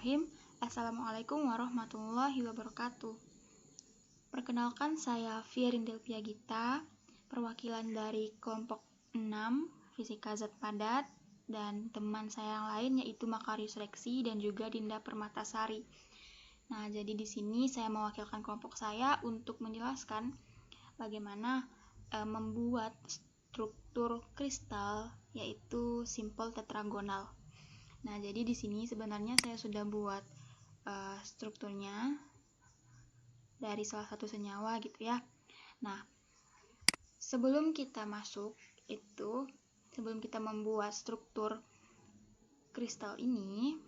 Bismillahirrahmanirrahim. Assalamualaikum warahmatullahi wabarakatuh. Perkenalkan, saya Fierin Delpia Gita, perwakilan dari kelompok 6 Fisika Zat Padat, dan teman saya yang lain yaitu Makarius Reksi dan juga Dinda Permatasari. Nah, jadi di sini saya mewakilkan kelompok saya untuk menjelaskan bagaimana membuat struktur kristal yaitu simple tetragonal. Nah, jadi di sini sebenarnya saya sudah buat strukturnya dari salah satu senyawa gitu ya. Nah, sebelum kita membuat struktur kristal ini,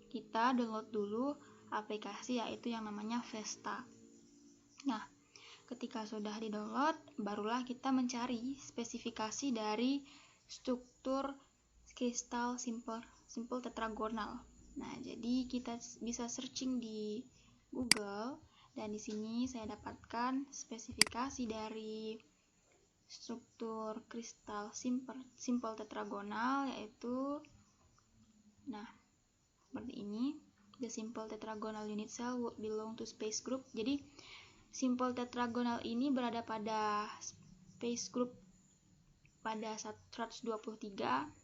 kita download dulu aplikasi yaitu yang namanya Vesta. Nah, ketika sudah di-download, barulah kita mencari spesifikasi dari struktur kristal simple tetragonal. Nah, jadi kita bisa searching di Google, dan di sini saya dapatkan spesifikasi dari struktur kristal simple tetragonal yaitu seperti ini. The simple tetragonal unit cell would belong to space group. Jadi simple tetragonal ini berada pada space group pada 123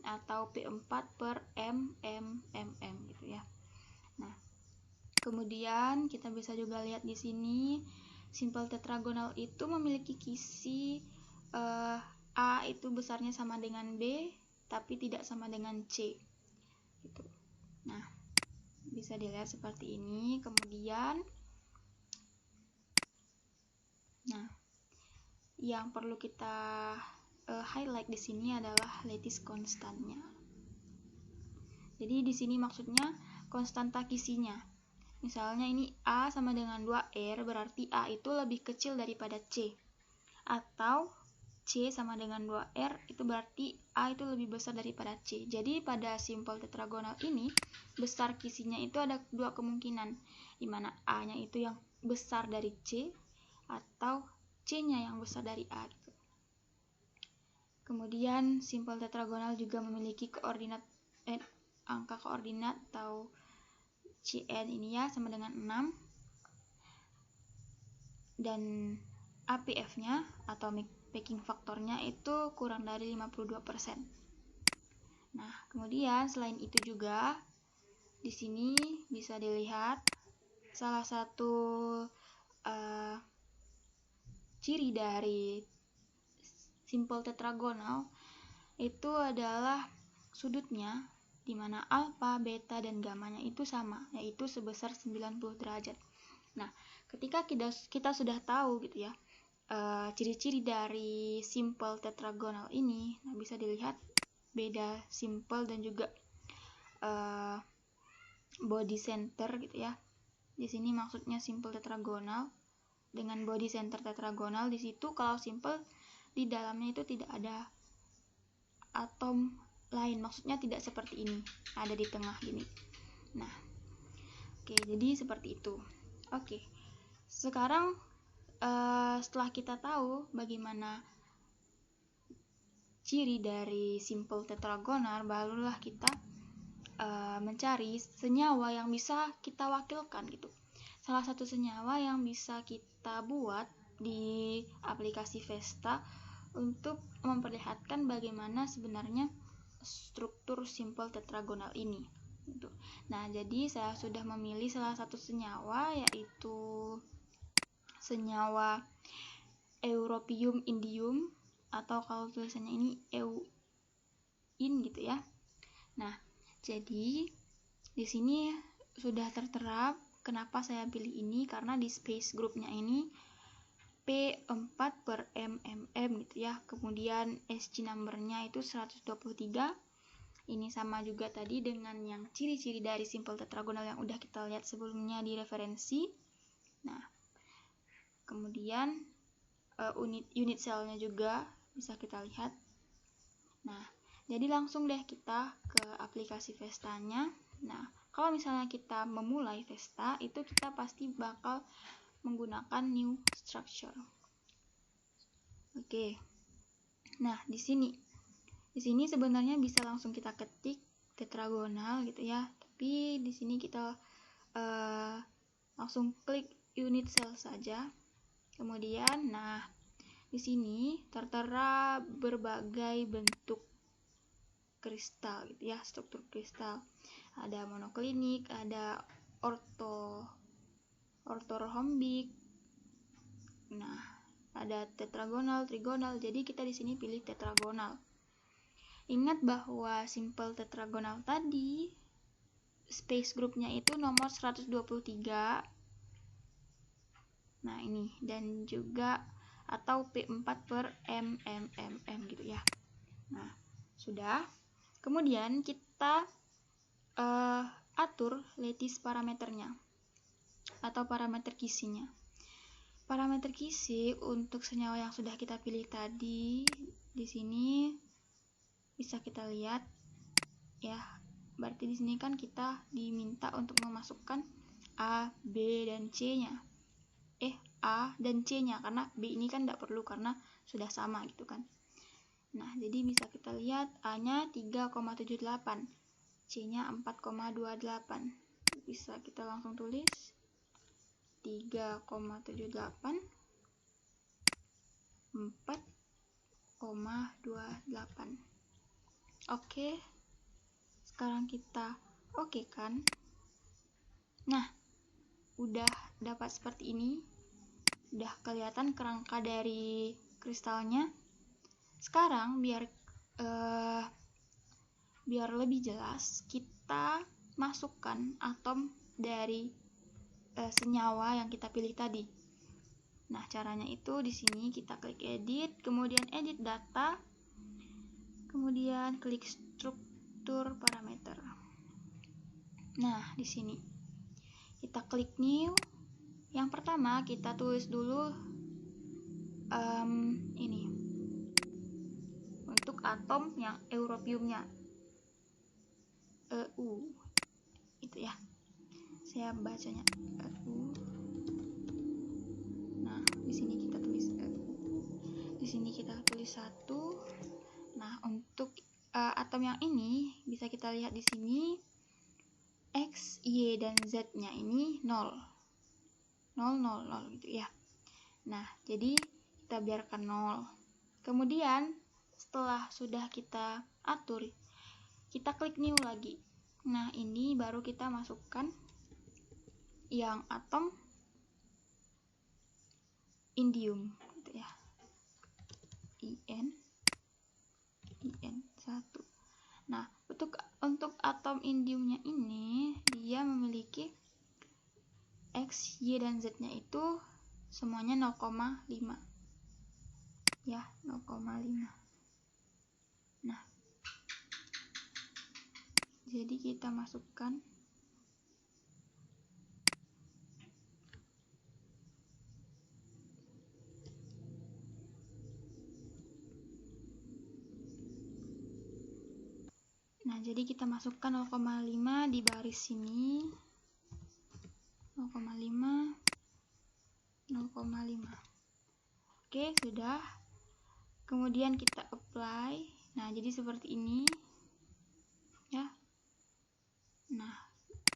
atau P4 per mm gitu ya. Nah, kemudian kita bisa juga lihat di sini simple tetragonal itu memiliki kisi A itu besarnya sama dengan B tapi tidak sama dengan C gitu. Nah, bisa dilihat seperti ini. Kemudian yang perlu kita highlight di sini adalah lattice konstannya. Jadi di sini maksudnya konstanta kisinya. Misalnya ini A sama dengan 2R, berarti A itu lebih kecil daripada C. Atau C sama dengan 2R, itu berarti A itu lebih besar daripada C. Jadi pada simple tetragonal ini, besar kisinya itu ada dua kemungkinan, di mana A-nya itu yang besar dari C, atau C-nya yang besar dari A gitu. Kemudian simple tetragonal juga memiliki angka koordinat atau Cn ini ya sama dengan 6, dan APF-nya atomic packing faktornya itu kurang dari 52%. Nah, kemudian selain itu juga di sini bisa dilihat salah satu ciri dari simple tetragonal itu adalah sudutnya, di mana alfa, beta, dan gamanya itu sama, yaitu sebesar 90 derajat. Nah, ketika kita sudah tahu gitu ya ciri-ciri dari simple tetragonal ini, nah bisa dilihat beda simple dan juga body center gitu ya. Di sini maksudnya simple tetragonal dengan body center tetragonal. Di situ kalau simple di dalamnya itu tidak ada atom lain, maksudnya tidak seperti ini ada di tengah gini. Nah, oke, jadi seperti itu. Oke, sekarang setelah kita tahu bagaimana ciri dari simple tetragonal, barulah kita mencari senyawa yang bisa kita wakilkan gitu. Salah satu senyawa yang bisa kita buat di aplikasi Vesta untuk memperlihatkan bagaimana sebenarnya struktur simple tetragonal ini gitu. Nah, jadi saya sudah memilih salah satu senyawa, yaitu senyawa europium indium, atau kalau tulisannya ini EUIN gitu ya. Nah, jadi di sini sudah tertera kenapa saya pilih ini, karena di space groupnya ini P4 per mm gitu ya. Kemudian SG numbernya itu 123. Ini sama juga tadi dengan yang ciri-ciri dari simple tetragonal yang udah kita lihat sebelumnya di referensi. Nah, kemudian unit selnya juga bisa kita lihat. Nah, jadi langsung deh kita ke aplikasi Vestanya. Nah, kalau misalnya kita memulai Vesta, itu kita pasti bakal menggunakan new structure. Oke. Nah, di sini sebenarnya bisa langsung kita ketik tetragonal gitu ya. Tapi di sini kita langsung klik unit cell saja. Kemudian, nah, di sini tertera berbagai bentuk kristal gitu ya, struktur kristal. Ada monoklinik, ada ortorhombik. Nah, ada tetragonal, trigonal. Jadi kita di sini pilih tetragonal. Ingat bahwa simple tetragonal tadi space groupnya itu nomor 123. Nah, ini dan juga atau P4 per M gitu ya. Nah, sudah. Kemudian kita atur lattice parameternya atau parameter kisinya. Parameter kisi untuk senyawa yang sudah kita pilih tadi di sini bisa kita lihat ya. Berarti di sini kan kita diminta untuk memasukkan A, B, dan C-nya. A dan C-nya, karena B ini kan tidak perlu karena sudah sama gitu kan. Nah, jadi bisa kita lihat A-nya 3,78, C-nya 4,28. Bisa kita langsung tulis 3,78, 4,28. Oke. Sekarang kita oke kan? Nah, udah dapat seperti ini. Udah kelihatan kerangka dari kristalnya. Sekarang biar lebih jelas, kita masukkan atom dari senyawa yang kita pilih tadi. Nah, caranya itu di sini kita klik edit, kemudian edit data, kemudian klik struktur parameter. Nah, di sini kita klik new. Yang pertama kita tulis dulu ini untuk atom yang europiumnya EU itu ya, saya bacanya EU. Nah, di sini kita tulis EU, di sini kita tulis 1. Nah, untuk atom yang ini bisa kita lihat di sini X, Y, dan Z-nya ini 0 gitu ya. Nah, jadi kita biarkan 0. Kemudian setelah sudah kita atur, kita klik new lagi. Nah, ini baru kita masukkan yang atom indium gitu ya. IN 1. Nah, untuk atom indiumnya ini dia memiliki X, Y, dan Z-nya itu semuanya 0,5 ya, 0,5. Nah, jadi kita masukkan jadi kita masukkan 0,5 di baris sini. 0,5. Oke, sudah. Kemudian kita apply. Nah, jadi seperti ini ya. Nah,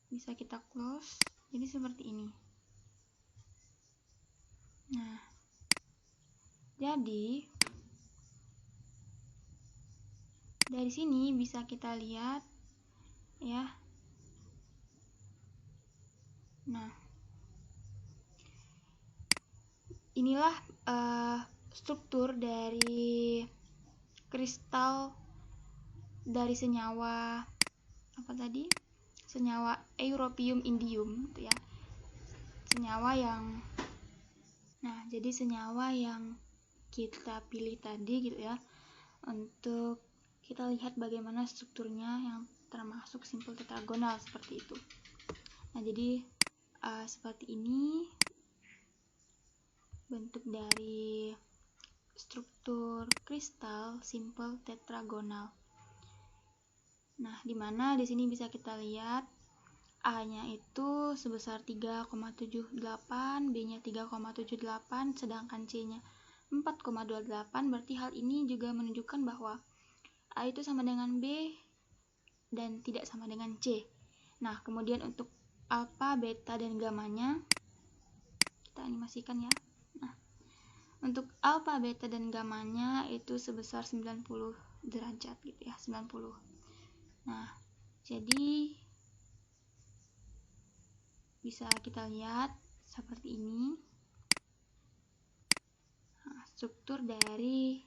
bisa kita close. Jadi seperti ini. Nah, jadi dari sini bisa kita lihat ya. Nah, inilah struktur dari kristal dari senyawa apa tadi? Senyawa europium indium gitu ya. Jadi senyawa yang kita pilih tadi gitu ya. Untuk kita lihat bagaimana strukturnya yang termasuk simple tetragonal seperti itu. Nah, jadi seperti ini bentuk dari struktur kristal simple tetragonal. Nah, dimana di sini bisa kita lihat A-nya itu sebesar 3,78, B-nya 3,78, sedangkan C-nya 4,28. Berarti hal ini juga menunjukkan bahwa A itu sama dengan B dan tidak sama dengan C. Nah, kemudian untuk alfa, beta, dan gamanya. Kita animasikan ya. Nah, untuk alfa, beta, dan gamanya itu sebesar 90 derajat gitu ya, 90. Nah, jadi bisa kita lihat seperti ini. Nah, struktur dari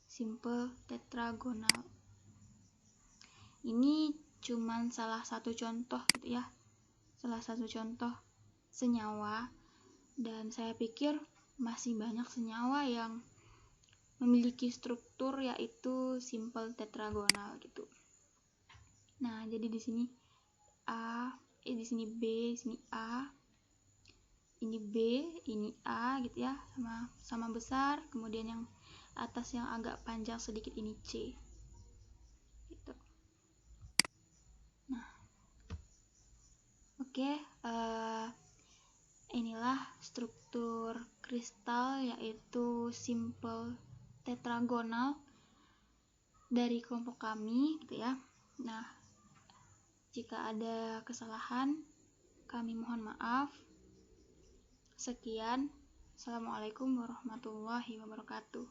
simple tetragonal. Ini cuman salah satu contoh gitu ya, salah satu contoh senyawa, dan saya pikir masih banyak senyawa yang memiliki struktur yaitu simple tetragonal gitu. Nah, jadi di sini di sini B, di sini A, ini B, ini A gitu ya, sama besar, kemudian yang atas yang agak panjang sedikit ini C. Gitu. Nah, oke, inilah struktur kristal yaitu simple tetragonal dari kelompok kami gitu ya. Nah, jika ada kesalahan kami mohon maaf. Sekian. Assalamualaikum warahmatullahi wabarakatuh.